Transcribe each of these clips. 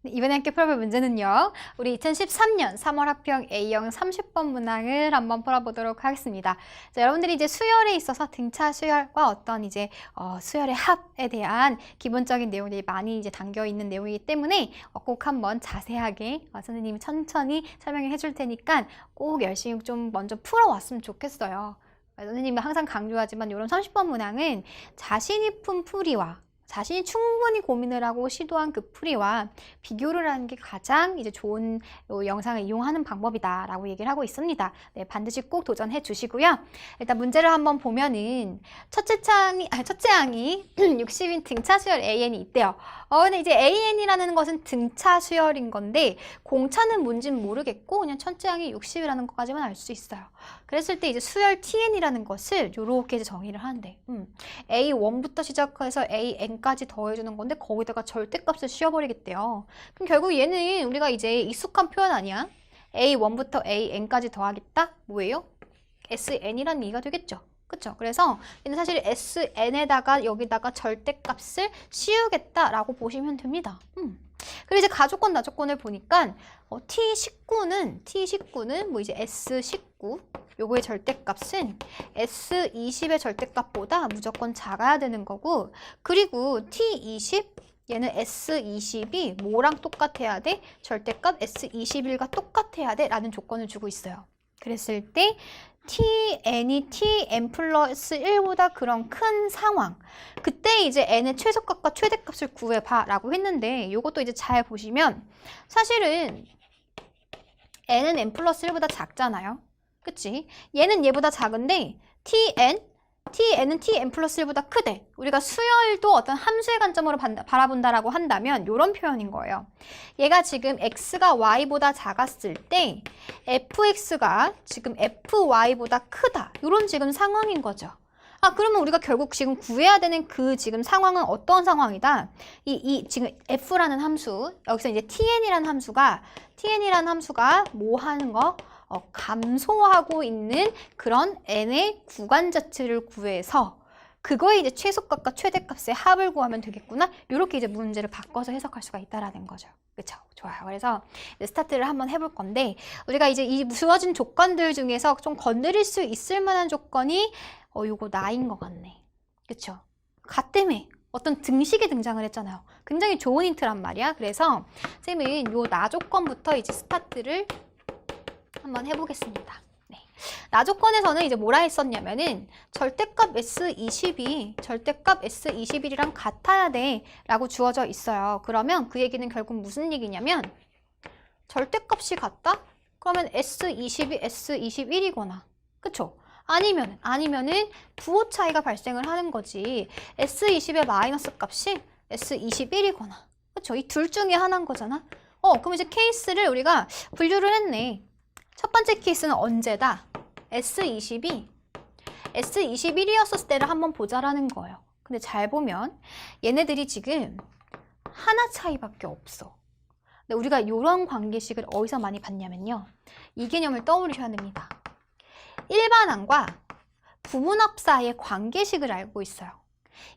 이번에 함께 풀어볼 문제는요. 우리 2013년 3월 합평 A형 30번 문항을 한번 풀어보도록 하겠습니다. 자, 여러분들이 이제 수열에 있어서 등차 수열과 어떤 이제 수열의 합에 대한 기본적인 내용들이 많이 이제 담겨 있는 내용이기 때문에 꼭 한번 자세하게 선생님이 천천히 설명해 줄 테니까 꼭 열심히 좀 먼저 풀어왔으면 좋겠어요. 선생님이 항상 강조하지만 이런 30번 문항은 자신이 푼 풀이와 자신이 충분히 고민을 하고 시도한 그 풀이와 비교를 하는 게 가장 이제 좋은 영상을 이용하는 방법이다라고 얘기를 하고 있습니다. 네, 반드시 꼭 도전해 주시고요. 일단 문제를 한번 보면은 첫째 항이 60인 등차 수열 AN이 있대요. 근데 이제 AN이라는 것은 등차 수열인 건데 공차는 뭔지는 모르겠고 그냥 첫째 항이 60이라는 것까지만 알 수 있어요. 그랬을 때 이제 수열 TN이라는 것을 이렇게 이제 정의를 하는데 A1부터 시작해서 AN까지 더해주는 건데 거기다가 절대값을 씌워버리겠대요. 그럼 결국 얘는 우리가 이제 익숙한 표현 아니야? A1부터 AN까지 더하겠다? 뭐예요? SN이라는 얘기가 되겠죠. 그쵸? 그래서 얘는 사실 SN에다가 여기다가 절대값을 씌우겠다라고 보시면 됩니다. 그리고 이제 가조건, 나조건을 보니까 T19는 뭐 이제 S19 요거의 절대값은 S20의 절대값보다 무조건 작아야 되는 거고, 그리고 T20 얘는 S20이 뭐랑 똑같아야 돼? 절대값 S21과 똑같아야 돼 라는 조건을 주고 있어요. 그랬을 때 Tn이 Tn 플러스 1보다 그런 큰 상황, 그때 이제 n의 최소값과 최대값을 구해봐 라고 했는데 이것도 이제 잘 보시면 사실은 n은 n 플러스 1보다 작잖아요. 그치? 얘는 얘보다 작은데 Tn은 Tn 플러스 1보다 크대. 우리가 수열도 어떤 함수의 관점으로 바라본다라고 한다면 이런 표현인 거예요. 얘가 지금 x가 y보다 작았을 때 fx가 지금 fy보다 크다. 이런 지금 상황인 거죠. 그러면 우리가 결국 지금 구해야 되는 그 지금 상황은 어떤 상황이다? 지금 f라는 함수, 여기서 이제 tn이라는 함수가 뭐 하는 거? 감소하고 있는 그런 n의 구간 자체를 구해서 그거에 이제 최소값과 최대값의 합을 구하면 되겠구나. 이렇게 이제 문제를 바꿔서 해석할 수가 있다라는 거죠. 그쵸? 좋아요. 그래서 이제 스타트를 한번 해볼 건데 우리가 이제 이 주어진 조건들 중에서 좀 건드릴 수 있을 만한 조건이 요거 나인 것 같네. 그쵸? 같다며 어떤 등식이 등장을 했잖아요. 굉장히 좋은 힌트란 말이야. 그래서 쌤은 요 나 조건부터 이제 스타트를 한번 해보겠습니다. 네. 나 조건에서는 이제 뭐라 했었냐면은 절대값 S21이랑 같아야 돼 라고 주어져 있어요. 그러면 그 얘기는 결국 무슨 얘기냐면 절대값이 같다? 그러면 S20이 S21이거나 그쵸? 아니면은 부호 차이가 발생을 하는 거지. S20의 마이너스 값이 S21이거나 그쵸? 이 둘 중에 하나인 거잖아. 그럼 이제 케이스를 우리가 분류를 했네. 첫 번째 케이스는 언제다? S21이었을 때를 한번 보자라는 거예요. 근데 잘 보면 얘네들이 지금 하나 차이밖에 없어. 근데 우리가 이런 관계식을 어디서 많이 봤냐면요. 이 개념을 떠올리셔야 됩니다. 일반항과 부분합 사이의 관계식을 알고 있어요.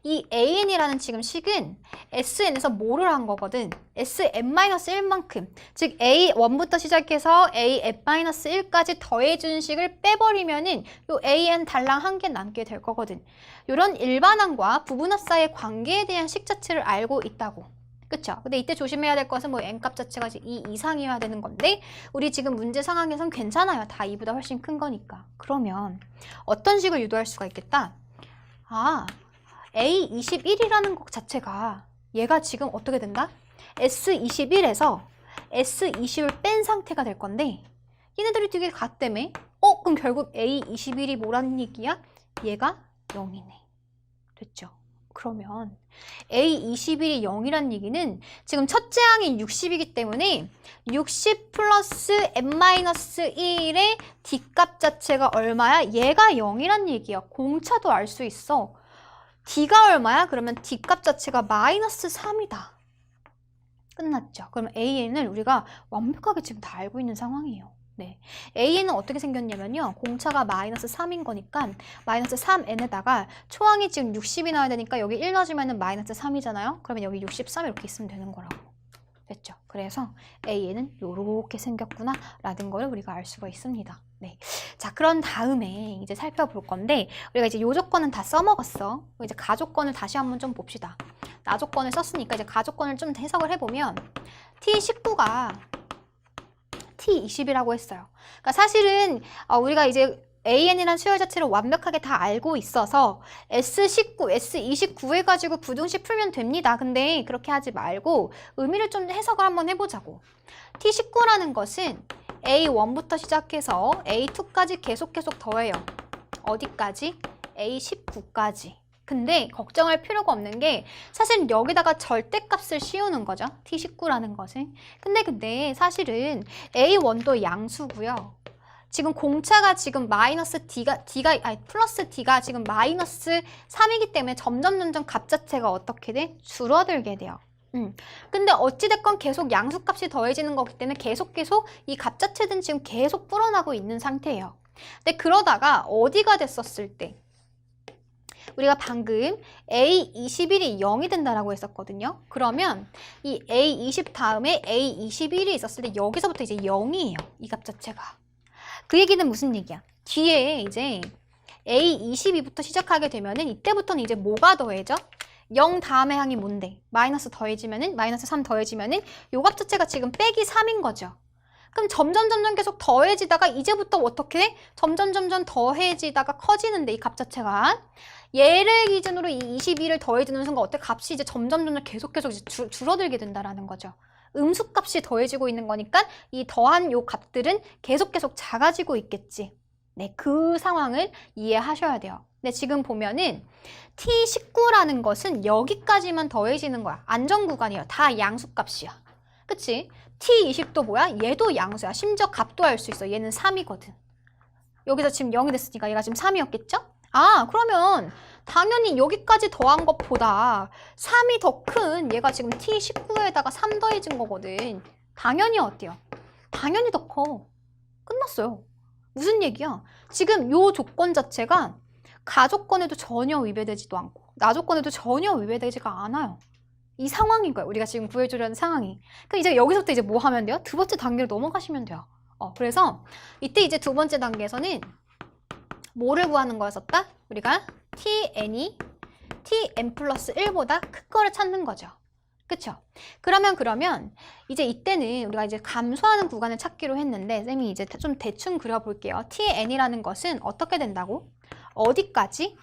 이 AN이라는 지금 식은 SN에서 뭐를 한 거거든? SN-1만큼, 즉 A1부터 시작해서 AN-1까지 더해준 식을 빼버리면은 요 AN 달랑 한 개 남게 될 거거든. 이런 일반항과 부분합 사이의 관계에 대한 식 자체를 알고 있다고. 그쵸? 근데 이때 조심해야 될 것은 뭐 n값 자체가 2 이상이어야 되는 건데 우리 지금 문제 상황에선 괜찮아요. 다 2보다 훨씬 큰 거니까. 그러면 어떤 식을 유도할 수가 있겠다? A21이라는 것 자체가 얘가 지금 어떻게 된다? S21에서 S20을 뺀 상태가 될 건데 얘네들이 되게 같다며? 그럼 결국 A21이 뭐라는 얘기야? 얘가 0이네. 됐죠? 그러면 A21이 0이라는 얘기는 지금 첫째 항이 60이기 때문에 60 플러스 n-1의 D값 자체가 얼마야? 얘가 0이라는 얘기야. 공차도 알 수 있어. D가 얼마야? 그러면 D값 자체가 마이너스 3이다. 끝났죠. 그럼 AN을 우리가 완벽하게 지금 다 알고 있는 상황이에요. 네. AN은 어떻게 생겼냐면요. 공차가 마이너스 3인 거니까 마이너스 3n에다가 초항이 지금 60이 나와야 되니까 여기 1 넣어주면 마이너스 3이잖아요. 그러면 여기 63 이렇게 있으면 되는 거라고. 됐죠? 그래서 A에는 요렇게 생겼구나 라는 걸 우리가 알 수가 있습니다. 네. 자, 그런 다음에 이제 살펴볼 건데 우리가 이제 요 조건은 다 써먹었어. 이제 가조건을 다시 한번 좀 봅시다. 나조건을 썼으니까 이제 가조건을 좀 해석을 해보면 T19가 T20이라고 했어요. 그러니까 사실은 우리가 이제 AN이라는 수열 자체를 완벽하게 다 알고 있어서 S19, S29 해가지고 부등식 풀면 됩니다. 근데 그렇게 하지 말고 의미를 좀 해석을 한번 해보자고. T19라는 것은 A1부터 시작해서 A2까지 계속 더해요. 어디까지? A19까지. 근데 걱정할 필요가 없는 게 사실 여기다가 절대값을 씌우는 거죠. T19라는 것은. 근데 사실은 A1도 양수고요. 지금 공차가 지금 플러스 D가 지금 마이너스 3이기 때문에 점점 값 자체가 어떻게 돼? 줄어들게 돼요. 근데 어찌됐건 계속 양수값이 더해지는 거기 때문에 계속 이 값 자체는 지금 계속 불어나고 있는 상태예요. 근데 그러다가 어디가 됐었을 때? 우리가 방금 A21이 0이 된다라고 했었거든요. 그러면 이 A20 다음에 A21이 있었을 때 여기서부터 이제 0이에요. 이 값 자체가. 그 얘기는 무슨 얘기야? 뒤에 이제 A22부터 시작하게 되면은 이때부터는 이제 뭐가 더해져? 0 다음의 항이 뭔데? 마이너스 더해지면은 마이너스 3 더해지면은 요 값 자체가 지금 빼기 3인 거죠. 그럼 점점 계속 더해지다가 이제부터 어떻게 해? 점점 더해지다가 커지는데 이 값 자체가 얘를 기준으로 이 22를 더해주는 순간 어때? 값이 이제 점점 계속 이제 줄어들게 된다라는 거죠. 음수값이 더해지고 있는 거니까 이 더한 요 값들은 계속 작아지고 있겠지. 네, 그 상황을 이해하셔야 돼요. 근데 지금 보면은 T19라는 것은 여기까지만 더해지는 거야. 안정구간이에요. 다 양수값이야. 그치? T20도 뭐야? 얘도 양수야. 심지어 값도 알 수 있어. 얘는 3이거든. 여기서 지금 0이 됐으니까 얘가 지금 3이었겠죠? 그러면 당연히 여기까지 더한 것보다 3이 더 큰 얘가 지금 T19에다가 3 더해진 거거든. 당연히 어때요? 당연히 더 커. 끝났어요. 무슨 얘기야? 지금 요 조건 자체가 가조건에도 전혀 위배되지도 않고 나조건에도 전혀 위배되지가 않아요. 이 상황인 거예요. 우리가 지금 구해주려는 상황이. 그럼 이제 여기서부터 이제 뭐 하면 돼요? 두 번째 단계로 넘어가시면 돼요. 그래서 이때 이제 두 번째 단계에서는 뭐를 구하는 거였었다? 우리가 Tn이 Tn 플러스 1보다 큰 거를 찾는 거죠. 그쵸? 그러면 이제 이때는 우리가 이제 감소하는 구간을 찾기로 했는데 쌤이 이제 좀 대충 그려볼게요. Tn이라는 것은 어떻게 된다고? 어디까지?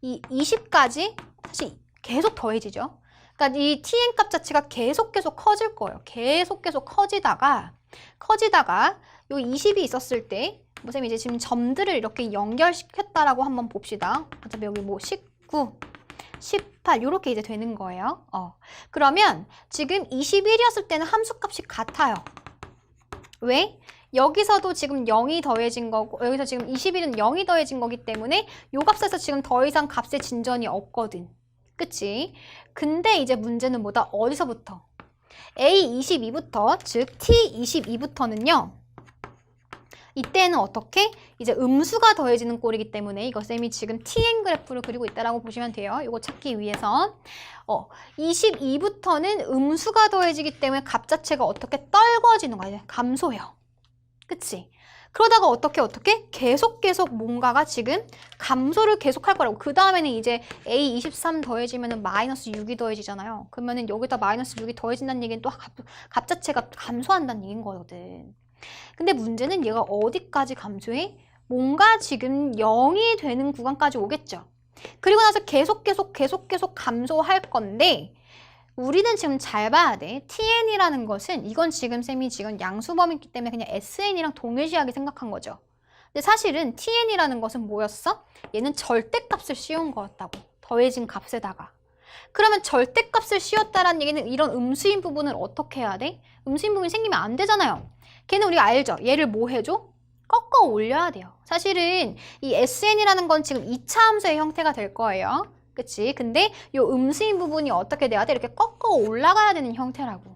이 20까지 사실 계속 더해지죠. 그러니까 이 Tn 값 자체가 계속 커질 거예요. 계속 커지다가 요 20이 있었을 때 선생님이 이제 지금 점들을 이렇게 연결시켰다라고 한번 봅시다. 어차피 여기 뭐 19, 18 이렇게 이제 되는 거예요. 그러면 지금 21이었을 때는 함수값이 같아요. 왜? 여기서도 지금 0이 더해진 거고 여기서 지금 21은 0이 더해진 거기 때문에 요 값에서 지금 더 이상 값의 진전이 없거든. 그치? 근데 이제 문제는 뭐다? 어디서부터? A22부터 즉 T22부터는요. 이때는 어떻게? 이제 음수가 더해지는 꼴이기 때문에 이거 쌤이 지금 Tn 그래프를 그리고 있다라고 보시면 돼요. 이거 찾기 위해서 22부터는 음수가 더해지기 때문에 값 자체가 어떻게 떨궈지는 거야. 감소해요. 그치? 그러다가 어떻게? 계속 뭔가가 지금 감소를 계속 할 거라고. 그 다음에는 이제 A23 더해지면은 마이너스 6이 더해지잖아요. 그러면은 여기다 마이너스 6이 더해진다는 얘기는 또 값 자체가 감소한다는 얘기인 거거든. 근데 문제는 얘가 어디까지 감소해? 뭔가 지금 0이 되는 구간까지 오겠죠. 그리고 나서 계속 감소할 건데 우리는 지금 잘 봐야 돼. Tn이라는 것은 이건 지금 쌤이 지금 양수범이기 때문에 그냥 SN이랑 동일시하게 생각한 거죠. 근데 사실은 Tn이라는 것은 뭐였어? 얘는 절대값을 씌운 거였다고. 더해진 값에다가. 그러면 절대값을 씌웠다라는 얘기는 이런 음수인 부분을 어떻게 해야 돼? 음수인 부분이 생기면 안 되잖아요. 걔는 우리가 알죠? 얘를 뭐 해줘? 꺾어 올려야 돼요. 사실은 이 SN이라는 건 지금 2차 함수의 형태가 될 거예요. 그치? 근데 이 음수인 부분이 어떻게 돼야 돼? 이렇게 꺾어 올라가야 되는 형태라고.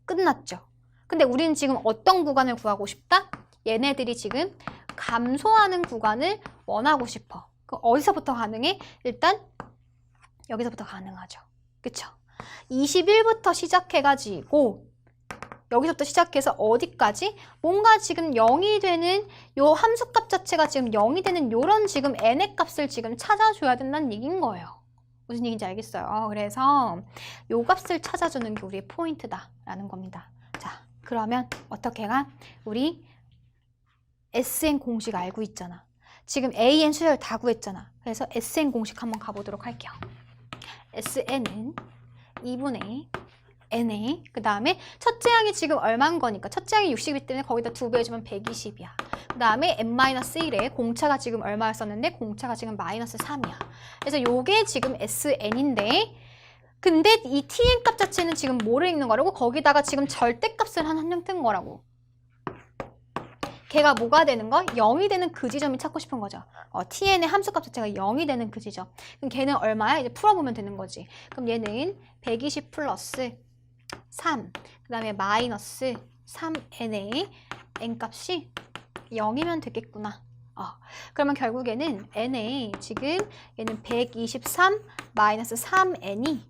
끝났죠? 근데 우리는 지금 어떤 구간을 구하고 싶다? 얘네들이 지금 감소하는 구간을 원하고 싶어. 그럼 어디서부터 가능해? 일단 여기서부터 가능하죠. 그쵸? 21부터 시작해가지고 여기서부터 시작해서 어디까지? 뭔가 지금 0이 되는 요 함수값 자체가 지금 0이 되는 요런 지금 n의 값을 지금 찾아줘야 된다는 얘기인 거예요. 무슨 얘기인지 알겠어요? 그래서 요 값을 찾아주는 게 우리의 포인트다라는 겁니다. 자, 그러면 어떻게 가? 우리 SN 공식 알고 있잖아. 지금 AN 수열 다 구했잖아. 그래서 SN 공식 한번 가보도록 할게요. SN은 2분의 NA, 그 다음에 첫째 항이 지금 얼마인 거니까 첫째 항이 60이기 때문에 거기다 2배 해주면 120이야. 그 다음에 n-1에 공차가 지금 얼마였었는데 공차가 지금 마이너스 3이야. 그래서 요게 지금 SN인데 근데 이 TN 값 자체는 지금 뭐를 읽는 거라고? 거기다가 지금 절대값을 한정 뜬 거라고. 걔가 뭐가 되는 거? 0이 되는 그 지점이 찾고 싶은 거죠. TN의 함수값 자체가 0이 되는 그 지점. 그럼 걔는 얼마야? 이제 풀어보면 되는 거지. 그럼 얘는 120 플러스 3, 그 다음에 마이너스 3n의 n값이 0이면 되겠구나. 그러면 결국에는 n의 지금 얘는 123 마이너스 3n이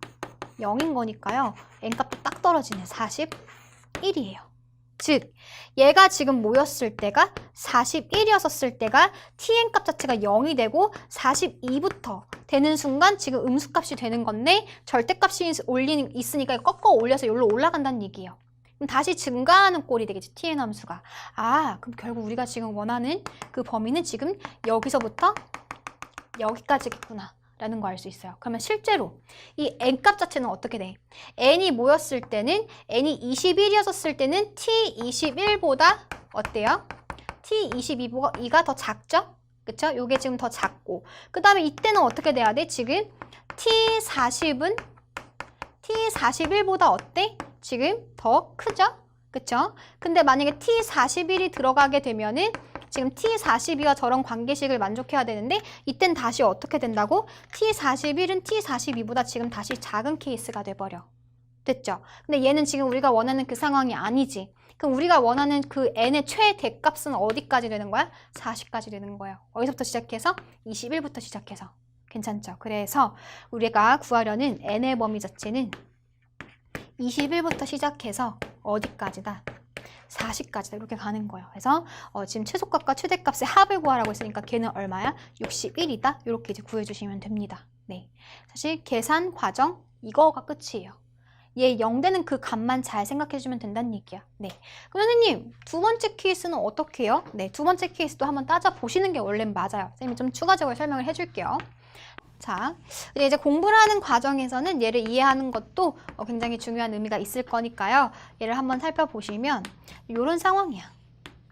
0인 거니까요. n값도 딱 떨어지네. 41이에요. 즉 얘가 지금 모였을 때가 41이었을 때가 tn값 자체가 0이 되고 42부터 되는 순간 지금 음수값이 되는 건데 절대값이 있으니까 꺾어 올려서 여기로 올라간다는 얘기예요. 그럼 다시 증가하는 꼴이 되겠지, tn 함수가. 그럼 결국 우리가 지금 원하는 그 범위는 지금 여기서부터 여기까지겠구나 라는 거 알 수 있어요. 그러면 실제로 이 n값 자체는 어떻게 돼? n이 모였을 때는 n이 21이었을 때는 t21보다 어때요? t22가 더 작죠? 그쵸? 요게 지금 더 작고 그 다음에 이때는 어떻게 돼야 돼? 지금 t40은 t41보다 어때? 지금 더 크죠? 그쵸? 근데 만약에 t41이 들어가게 되면은 지금 t42와 저런 관계식을 만족해야 되는데 이땐 다시 어떻게 된다고? t41은 t42보다 지금 다시 작은 케이스가 돼버려. 됐죠? 근데 얘는 지금 우리가 원하는 그 상황이 아니지. 그럼 우리가 원하는 그 n의 최대값은 어디까지 되는 거야? 40까지 되는 거예요. 어디서부터 시작해서? 21부터 시작해서. 괜찮죠? 그래서 우리가 구하려는 n의 범위 자체는 21부터 시작해서 어디까지다? 40까지다 이렇게 가는 거예요. 그래서 지금 최소값과 최대값의 합을 구하라고 했으니까 걔는 얼마야? 61이다. 이렇게 이제 구해주시면 됩니다. 네, 사실 계산 과정 이거가 끝이에요. 얘 0 되는 그 값만 잘 생각해주면 된다는 얘기야. 네, 그럼 선생님 두 번째 케이스는 어떻게 해요? 네, 두 번째 케이스도 한번 따져보시는 게 원래는 맞아요. 선생님이 좀 추가적으로 설명을 해줄게요. 자, 이제 공부를 하는 과정에서는 얘를 이해하는 것도 굉장히 중요한 의미가 있을 거니까요. 얘를 한번 살펴보시면 이런 상황이야.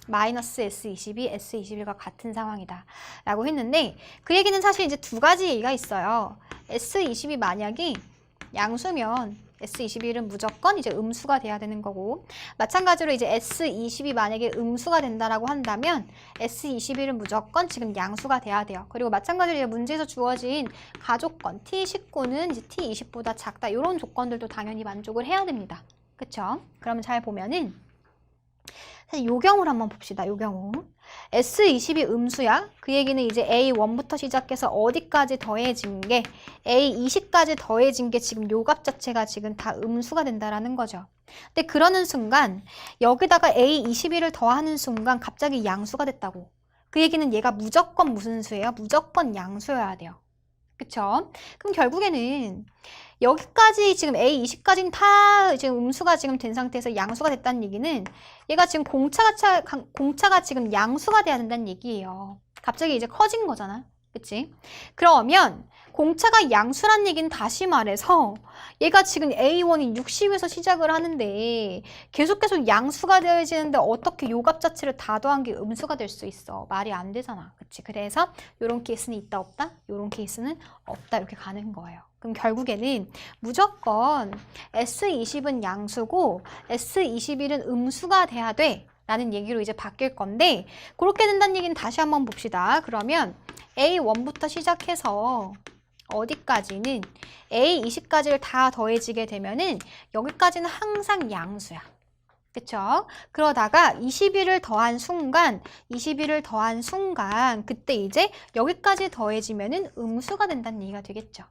마이너스 S22, S21과 같은 상황이다 라고 했는데 그 얘기는 사실 이제 두 가지 얘기가 있어요. S22 만약에 양수면 S21은 무조건 이제 음수가 돼야 되는 거고 마찬가지로 이제 S22 만약에 음수가 된다라고 한다면 S21은 무조건 지금 양수가 돼야 돼요. 그리고 마찬가지로 이제 문제에서 주어진 가조건 T19는 이제 T20보다 작다 이런 조건들도 당연히 만족을 해야 됩니다. 그쵸? 그러면 잘 보면은 사실 요 경우를 한번 봅시다. 요 경우 S22 음수야. 그 얘기는 이제 A1부터 시작해서 어디까지 더해진 게 A20까지 더해진 게 지금 요 값 자체가 지금 다 음수가 된다라는 거죠. 근데 그러는 순간 여기다가 A21을 더하는 순간 갑자기 양수가 됐다고. 그 얘기는 얘가 무조건 무슨 수예요? 무조건 양수여야 돼요. 그쵸? 그럼 결국에는 여기까지 지금 A20까지는 다 지금 음수가 지금 된 상태에서 양수가 됐다는 얘기는 얘가 지금 공차가 지금 양수가 돼야 된다는 얘기예요. 갑자기 이제 커진 거잖아. 그치? 그러면 공차가 양수란 얘기는 다시 말해서 얘가 지금 A1이 60에서 시작을 하는데 계속 양수가 되어지는데 어떻게 요 값 자체를 다 더한 게 음수가 될 수 있어. 말이 안 되잖아. 그치? 그래서 요런 케이스는 있다 없다? 요런 케이스는 없다. 이렇게 가는 거예요. 그럼 결국에는 무조건 S20은 양수고 S21은 음수가 돼야 돼 라는 얘기로 이제 바뀔 건데 그렇게 된다는 얘기는 다시 한번 봅시다. 그러면 A1부터 시작해서 어디까지는 A20까지를 다 더해지게 되면은 여기까지는 항상 양수야. 그쵸? 그러다가 21을 더한 순간 그때 이제 여기까지 더해지면은 음수가 된다는 얘기가 되겠죠.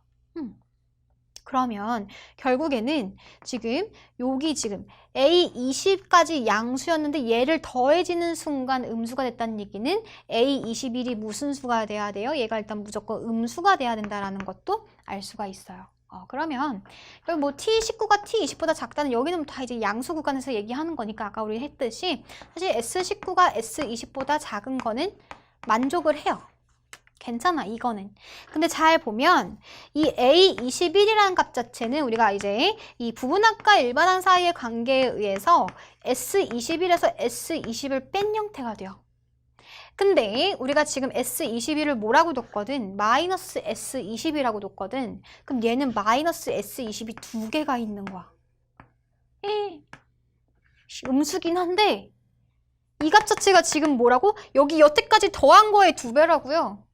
그러면 결국에는 지금 여기 지금 A20까지 양수였는데 얘를 더해지는 순간 음수가 됐다는 얘기는 A21이 무슨 수가 돼야 돼요? 얘가 일단 무조건 음수가 돼야 된다는 것도 알 수가 있어요. 그러면 여기 뭐 T19가 T20보다 작다는 여기는 다 이제 양수 구간에서 얘기하는 거니까 아까 우리 했듯이 사실 S19가 S20보다 작은 거는 만족을 해요. 괜찮아, 이거는. 근데 잘 보면 이 A21이라는 값 자체는 우리가 이제 이 부분합과 일반항 사이의 관계에 의해서 S21에서 S20을 뺀 형태가 돼요. 근데 우리가 지금 S21을 뭐라고 뒀거든? 마이너스 S20이라고 뒀거든. 그럼 얘는 마이너스 S20이 두 개가 있는 거야. 음수긴 한데 이 값 자체가 지금 뭐라고? 여기 여태까지 더한 거의 2배라고요.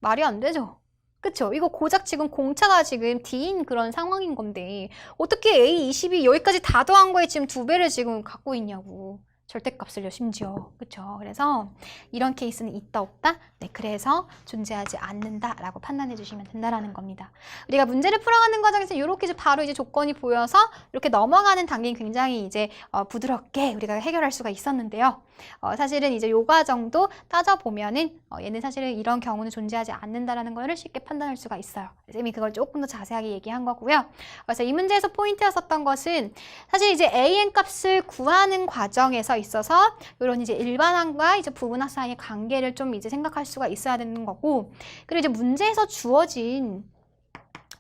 말이 안 되죠? 그쵸? 이거 고작 지금 공차가 지금 D인 그런 상황인 건데 어떻게 A20이 여기까지 다 더한 거에 지금 2배를 지금 갖고 있냐고. 절대값을요, 심지어. 그쵸? 그래서 이런 케이스는 있다, 없다? 네, 그래서 존재하지 않는다라고 판단해 주시면 된다라는 겁니다. 우리가 문제를 풀어가는 과정에서 이렇게 이제 바로 이제 조건이 보여서 이렇게 넘어가는 단계는 굉장히 이제 부드럽게 우리가 해결할 수가 있었는데요. 사실은 이제 요 과정도 따져보면은 얘는 사실은 이런 경우는 존재하지 않는다라는 거를 쉽게 판단할 수가 있어요. 쌤이 그걸 조금 더 자세하게 얘기한 거고요. 그래서 이 문제에서 포인트였었던 것은 사실 이제 AN 값을 구하는 과정에서 있어서 이런 이제 일반항과 이제 부분항 사이의 관계를 좀 이제 생각할 수가 있어야 되는 거고, 그리고 이제 문제에서 주어진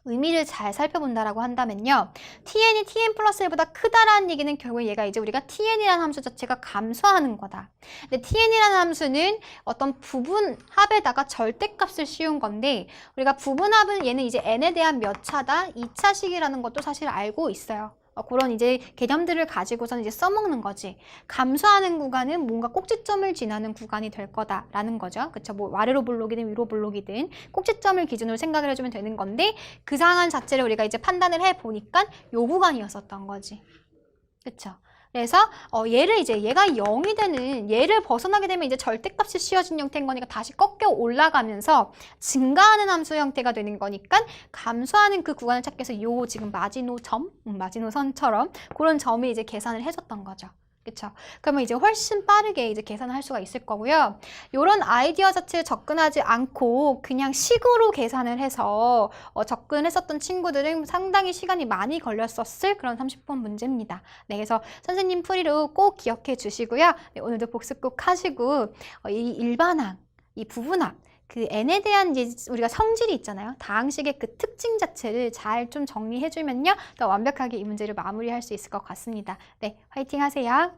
의미를 잘 살펴본다라고 한다면요. TN이 TN 플러스 1보다 크다라는 얘기는 결국 얘가 이제 우리가 TN이라는 함수 자체가 감소하는 거다. 근데 TN이라는 함수는 어떤 부분합에다가 절대값을 씌운 건데 우리가 부분합은 얘는 이제 n에 대한 몇 차다? 2차식이라는 것도 사실 알고 있어요. 그런 이제 개념들을 가지고서는 이제 써먹는 거지. 감소하는 구간은 뭔가 꼭지점을 지나는 구간이 될 거다라는 거죠. 그쵸? 뭐 아래로 볼록이든 위로 볼록이든 꼭지점을 기준으로 생각을 해주면 되는 건데 그 상황 자체를 우리가 이제 판단을 해보니까 요 구간이었었던 거지. 그쵸? 그래서 얘를 이제 얘가 0이 되는 얘를 벗어나게 되면 이제 절대값이 씌워진 형태인 거니까 다시 꺾여 올라가면서 증가하는 함수 형태가 되는 거니까 감소하는 그 구간을 찾기 위해서 요 지금 마지노점, 마지노선처럼 그런 점이 이제 계산을 해줬던 거죠. 그쵸? 그러면 이제 훨씬 빠르게 이제 계산을 할 수가 있을 거고요. 요런 아이디어 자체에 접근하지 않고 그냥 식으로 계산을 해서 접근했었던 친구들은 상당히 시간이 많이 걸렸었을 그런 30번 문제입니다. 네, 그래서 선생님 풀이로 꼭 기억해 주시고요. 네, 오늘도 복습 꼭 하시고 이 일반항, 이 부분합, 그 n에 대한 이제 우리가 성질이 있잖아요. 다항식의 그 특징 자체를 잘 좀 정리해주면요. 더 완벽하게 이 문제를 마무리할 수 있을 것 같습니다. 네, 화이팅 하세요.